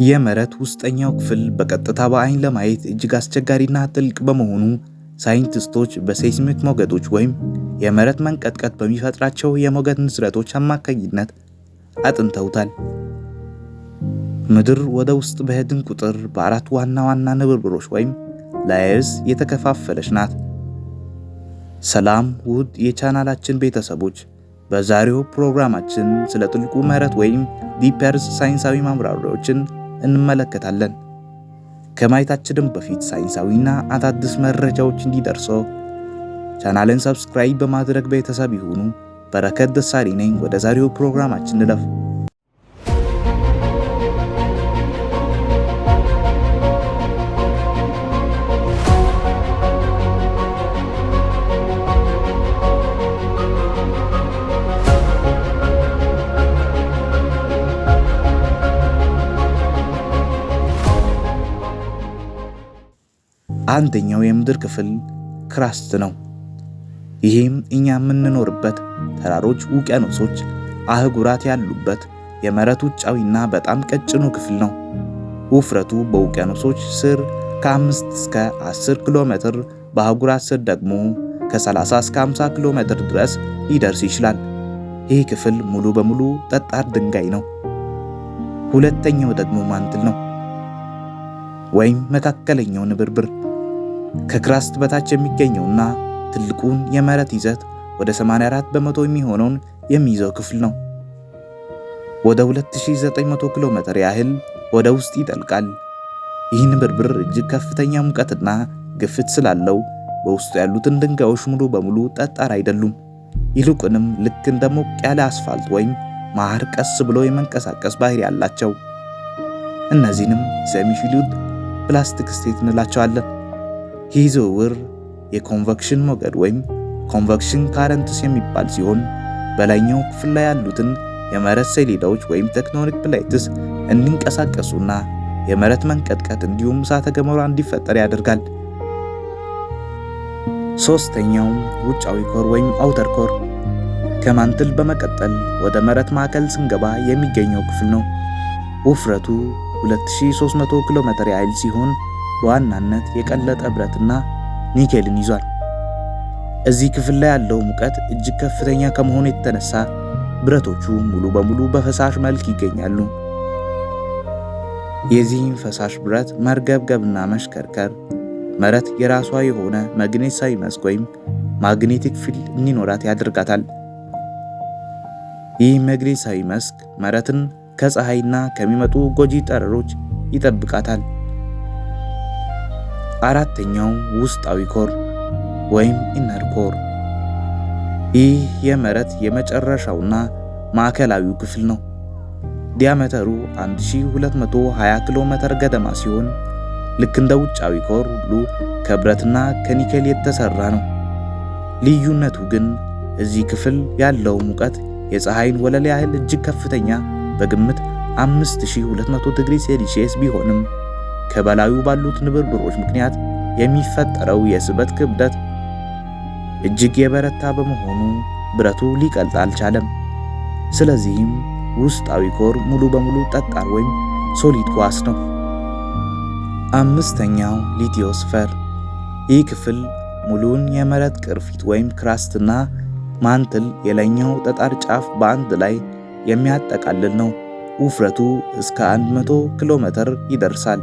የመሬት ውስጠኛው ክፍል በቀጥታ በአይን ለማየት እጅግ አስቸጋሪና ጥልቅ በመሆኑ ሳይንቲስቶች በሴይስሚክ ሞገዶች ወይም የመሬት መንቀጥቀጥ በሚፈጥራቸው የሞገድ ንዝረቶች አማካኝነት አጥንተውታል። ምድር ወደ ውስጥ በሄድን ቁጥር በአራት ዋና ዋና ንብርብሮች ወይም ላየርስ የተከፋፈለች ናት። ሰላም ውድ የቻናላችን ቤተሰቦች፣ በዛሬው ፕሮግራማችን ስለ ጥልቁ መሬት ወይም ዲፕ እርዝ ሳይንሳዊ ማብራሪያዎችን እንመለከታለን። ከማየታችንም በፊት ሳይንሳዊና አዳዲስ መረጃዎች እንዲደርሰው ቻናልን ሰብስክራይብ በማድረግ ቤተሰብ ይሁኑ። በረከት ደሳሪ ነኝ። ወደ ዛሬው ፕሮግራማችን እንለፍ። አንደኛው የምድር ክፍል ክራስት ነው። ይህም እኛ የምንኖርበት ተራሮች፣ ውቅያኖሶች፣ አህጉራት ያሉበት የመሬት ውጫዊና በጣም ቀጭኑ ክፍል ነው። ውፍረቱ በውቅያኖሶች ስር ከ5 እስከ 10 ኪሎ ሜትር፣ በአህጉራት ስር ደግሞ ከ30 እስከ 50 ኪሎ ሜትር ድረስ ሊደርስ ይችላል። ይህ ክፍል ሙሉ በሙሉ ጠጣር ድንጋይ ነው። ሁለተኛው ደግሞ ማንትል ነው ወይም መካከለኛው ንብርብር። ከክራስት በታች የሚገኘውና ትልቁን የመሬት ይዘት ወደ 84 በመቶ የሚሆነውን የሚይዘው ክፍል ነው። ወደ 2900 ኪሎ ሜትር ያህል ወደ ውስጥ ይጠልቃል። ይህ ንብርብር እጅግ ከፍተኛ ሙቀትና ግፊት ስላለው በውስጡ ያሉትን ድንጋዮች ሙሉ በሙሉ ጠጣር አይደሉም። ይልቁንም ልክ እንደ ሞቅ ያለ አስፋልት ወይም ማር ቀስ ብሎ የመንቀሳቀስ ባህሪ ያላቸው። እነዚህንም ሴሚ-ፍሉይድ ፕላስቲክ ስቴት እንላቸዋለን። ይህ ዝውውር የኮንቨክሽን ሞገድ ወይም ኮንቨክሽን ካረንትስ የሚባል ሲሆን በላይኛው ክፍል ላይ ያሉትን የመሬት ሰሌዳዎች ወይም ቴክቶኒክ ፕሌትስ እንዲንቀሳቀሱና የመሬት መንቀጥቀጥ እንዲሁም እሳተ ገሞራ እንዲፈጠር ያደርጋል። ሶስተኛው ውጫዊ ኮር ወይም አውተር ኮር ከማንትል በመቀጠል ወደ መሬት ማዕከል ስንገባ የሚገኘው ክፍል ነው። ውፍረቱ 2300 ኪሎ ሜትር ያህል ሲሆን በዋናነት የቀለጠ ብረትና ኒኬልን ይዟል። እዚህ ክፍል ላይ ያለው ሙቀት እጅግ ከፍተኛ ከመሆኑ የተነሳ ብረቶቹ ሙሉ በሙሉ በፈሳሽ መልክ ይገኛሉ። የዚህም ፈሳሽ ብረት መርገብገብና መሽከርከር መሬት የራሷ የሆነ ማግኔቲሳዊ መስክ ወይም ማግኔቲክ ፊልድ እንዲኖራት ያደርጋታል። ይህ ማግኔቲሳዊ መስክ መሬትን ከፀሐይና ከሚመጡ ጎጂ ጨረሮች ይጠብቃታል። አራተኛው ውስጣዊ ኮር ወይም ኢነር ኮር። ይህ የመሬት የመጨረሻውና ማዕከላዊው ክፍል ነው። ዲያሜትሩ 1220 ኪሎ ሜትር ገደማ ሲሆን ልክ እንደ ውጫዊ ኮር ሁሉ ከብረትና ከኒኬል የተሰራ ነው። ልዩነቱ ግን እዚህ ክፍል ያለው ሙቀት የፀሐይን ወለል ያህል እጅግ ከፍተኛ በግምት 5200 ዲግሪ ሴልሺየስ ቢሆንም ከበላዩ ባሉት ንብርብሮች ምክንያት የሚፈጠረው የስበት ክብደት እጅግ የበረታ በመሆኑ ብረቱ ሊቀልጥ አልቻለም። ስለዚህም ውስጣዊ ኮር ሙሉ በሙሉ ጠጣር ወይም ሶሊድ ኳስ ነው። አምስተኛው ሊቲዮስፌር። ይህ ክፍል ሙሉውን የመሬት ቅርፊት ወይም ክራስትና ማንትል የላይኛው ጠጣር ጫፍ በአንድ ላይ የሚያጠቃልል ነው። ውፍረቱ እስከ 100 ኪሎ ሜትር ይደርሳል።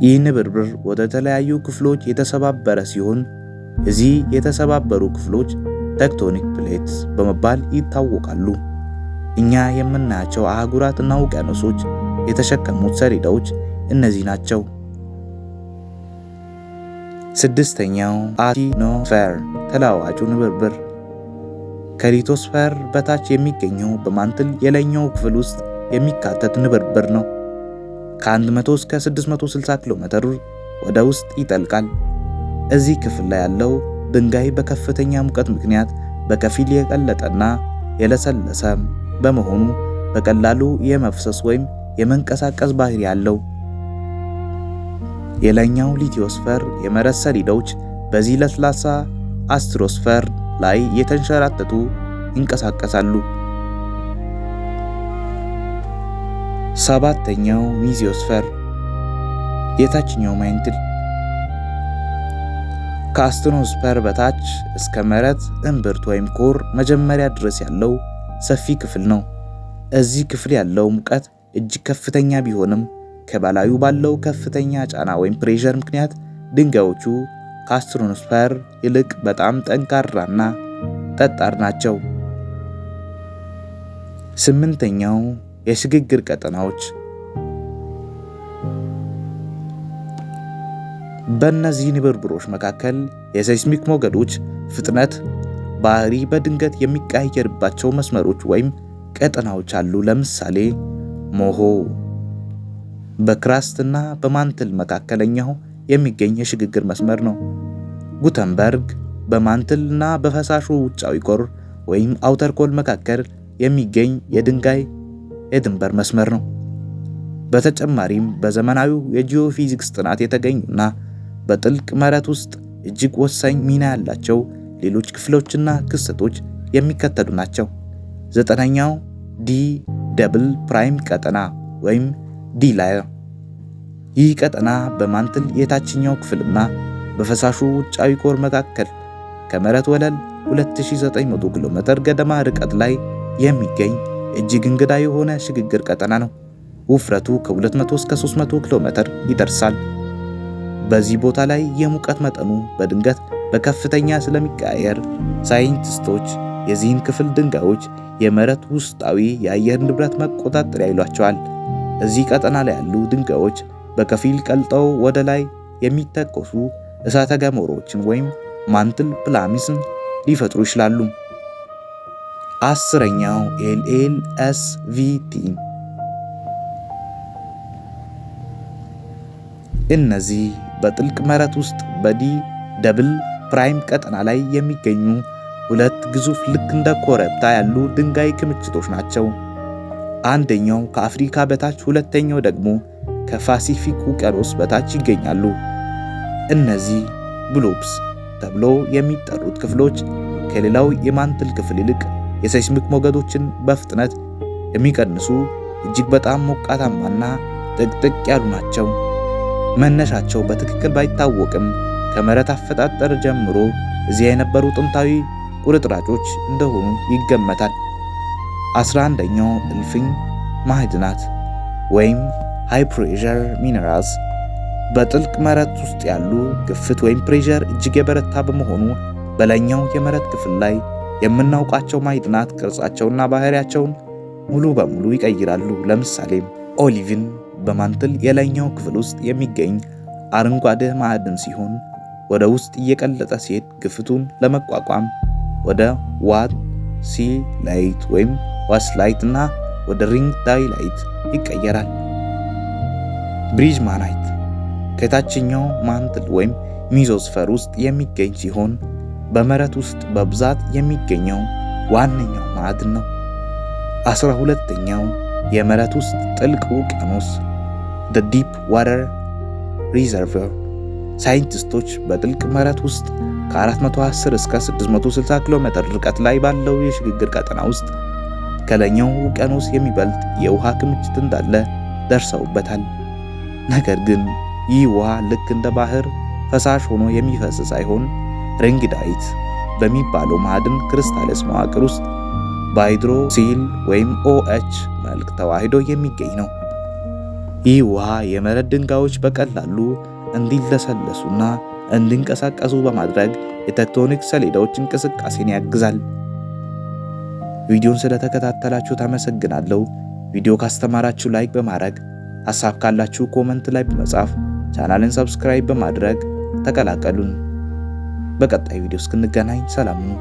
ይህ ንብርብር ወደ ተለያዩ ክፍሎች የተሰባበረ ሲሆን እዚህ የተሰባበሩ ክፍሎች ቴክቶኒክ ፕሌትስ በመባል ይታወቃሉ። እኛ የምናያቸው አህጉራትና ውቅያኖሶች የተሸከሙት ሰሌዳዎች እነዚህ ናቸው። ስድስተኛው አክቲኖስፌር ተለዋዋጩ ንብርብር ከሊቶስፌር በታች የሚገኘው በማንትል የላይኛው ክፍል ውስጥ የሚካተት ንብርብር ነው። ከ100 እስከ 660 ኪሎ ሜትር ወደ ውስጥ ይጠልቃል። እዚህ ክፍል ላይ ያለው ድንጋይ በከፍተኛ ሙቀት ምክንያት በከፊል የቀለጠና የለሰለሰ በመሆኑ በቀላሉ የመፍሰስ ወይም የመንቀሳቀስ ባህሪ ያለው። የላይኛው ሊቲዮስፌር የመሬት ሰሌዳዎች በዚህ ለስላሳ አስትሮስፌር ላይ የተንሸራተቱ ይንቀሳቀሳሉ። 7ኛው ሚዚዮስፈር የታችኛው ማንትል ከአስትኖስፐር በታች እስከ መሬት እምብርት ወይም ኮር መጀመሪያ ድረስ ያለው ሰፊ ክፍል ነው። እዚህ ክፍል ያለው ሙቀት እጅግ ከፍተኛ ቢሆንም ከበላዩ ባለው ከፍተኛ ጫና ወይም ፕሬሸር ምክንያት ድንጋዮቹ ከአስትኖስፐር ይልቅ በጣም ጠንካራና ጠጣር ናቸው። 8ኛው የሽግግር ቀጠናዎች በእነዚህ ንብርብሮች መካከል የሴስሚክ ሞገዶች ፍጥነት ባህሪ በድንገት የሚቀያየርባቸው መስመሮች ወይም ቀጠናዎች አሉ። ለምሳሌ ሞሆ በክራስትና በማንትል መካከለኛው የሚገኝ የሽግግር መስመር ነው። ጉተንበርግ በማንትልና በፈሳሹ ውጫዊ ኮር ወይም አውተር ኮል መካከል የሚገኝ የድንጋይ የድንበር መስመር ነው። በተጨማሪም በዘመናዊው የጂኦፊዚክስ ጥናት የተገኙና በጥልቅ መሬት ውስጥ እጅግ ወሳኝ ሚና ያላቸው ሌሎች ክፍሎችና ክስተቶች የሚከተሉ ናቸው። 9ኛው ዲ ደብል ፕራይም ቀጠና ወይም ዲ ላየር። ይህ ቀጠና በማንትል የታችኛው ክፍልና በፈሳሹ ውጫዊ ኮር መካከል ከመሬት ወለል 2900 ኪሎ ሜትር ገደማ ርቀት ላይ የሚገኝ እጅግ እንግዳ የሆነ ሽግግር ቀጠና ነው። ውፍረቱ ከ200 እስከ 300 ኪሎ ሜትር ይደርሳል። በዚህ ቦታ ላይ የሙቀት መጠኑ በድንገት በከፍተኛ ስለሚቀያየር ሳይንቲስቶች የዚህን ክፍል ድንጋዮች የመሬት ውስጣዊ የአየር ንብረት መቆጣጠሪያ ይሏቸዋል። እዚህ ቀጠና ላይ ያሉ ድንጋዮች በከፊል ቀልጠው ወደ ላይ የሚተኮሱ እሳተ ገሞራዎችን ወይም ማንትል ፕላሚስን ሊፈጥሩ ይችላሉ። 10ኛው LLSVT። እነዚህ በጥልቅ መሬት ውስጥ በዲ ደብል ፕራይም ቀጠና ላይ የሚገኙ ሁለት ግዙፍ ልክ እንደ ኮረብታ ያሉ ድንጋይ ክምችቶች ናቸው። አንደኛው ከአፍሪካ በታች፣ ሁለተኛው ደግሞ ከፓሲፊክ ውቅያኖስ በታች ይገኛሉ። እነዚህ ብሎብስ ተብሎ የሚጠሩት ክፍሎች ከሌላው የማንትል ክፍል ይልቅ የሴስሚክ ሞገዶችን በፍጥነት የሚቀንሱ እጅግ በጣም ሞቃታማና ጥቅጥቅ ያሉ ናቸው። መነሻቸው በትክክል ባይታወቅም ከመሬት አፈጣጠር ጀምሮ እዚያ የነበሩ ጥንታዊ ቁርጥራጮች እንደሆኑ ይገመታል። 11ኛው እልፍኝ ማዕድናት ወይም ሃይ ፕሬሸር ሚነራልስ። በጥልቅ መሬት ውስጥ ያሉ ግፊት ወይም ፕሬሸር እጅግ የበረታ በመሆኑ በላይኛው የመሬት ክፍል ላይ የምናውቃቸው ማዕድናት ቅርጻቸውና ባህሪያቸውን ሙሉ በሙሉ ይቀይራሉ። ለምሳሌ ኦሊቪን በማንትል የላይኛው ክፍል ውስጥ የሚገኝ አረንጓዴ ማዕድን ሲሆን ወደ ውስጥ እየቀለጠ ሲሄድ ግፊቱን ለመቋቋም ወደ ዋት ሲ ላይት ወይም ዋስላይት እና ወደ ሪንግ ዳይላይት ይቀየራል። ብሪጅማናይት ከታችኛው ማንትል ወይም ሚዞስፈር ውስጥ የሚገኝ ሲሆን በመሬት ውስጥ በብዛት የሚገኘው ዋነኛው ማዕድን ነው። 12ኛው የመሬት ውስጥ ጥልቅ ውቅያኖስ the deep water reservoir። ሳይንቲስቶች በጥልቅ መሬት ውስጥ ከ410 እስከ 660 ኪሎ ሜትር ርቀት ላይ ባለው የሽግግር ቀጠና ውስጥ ከላይኛው ውቅያኖስ የሚበልጥ የውሃ ክምችት እንዳለ ደርሰውበታል። ነገር ግን ይህ ውሃ ልክ እንደ ባህር ፈሳሽ ሆኖ የሚፈስ ሳይሆን ሪንግዳይት በሚባለው ማዕድን ክሪስታለስ መዋቅር ውስጥ በሃይድሮክሲል ወይም OH መልክ ተዋህዶ የሚገኝ ነው። ይህ ውሃ የመሬት ድንጋዮች በቀላሉ እንዲለሰለሱና እንዲንቀሳቀሱ በማድረግ የቴክቶኒክ ሰሌዳዎች እንቅስቃሴን ያግዛል። ቪዲዮን ስለተከታተላችሁ አመሰግናለሁ። ቪዲዮ ካስተማራችሁ ላይክ በማድረግ ሐሳብ ካላችሁ ኮመንት ላይ በመጻፍ ቻናልን ሰብስክራይብ በማድረግ ተቀላቀሉን። በቀጣይ ቪዲዮ እስክንገናኝ ሰላም ነው።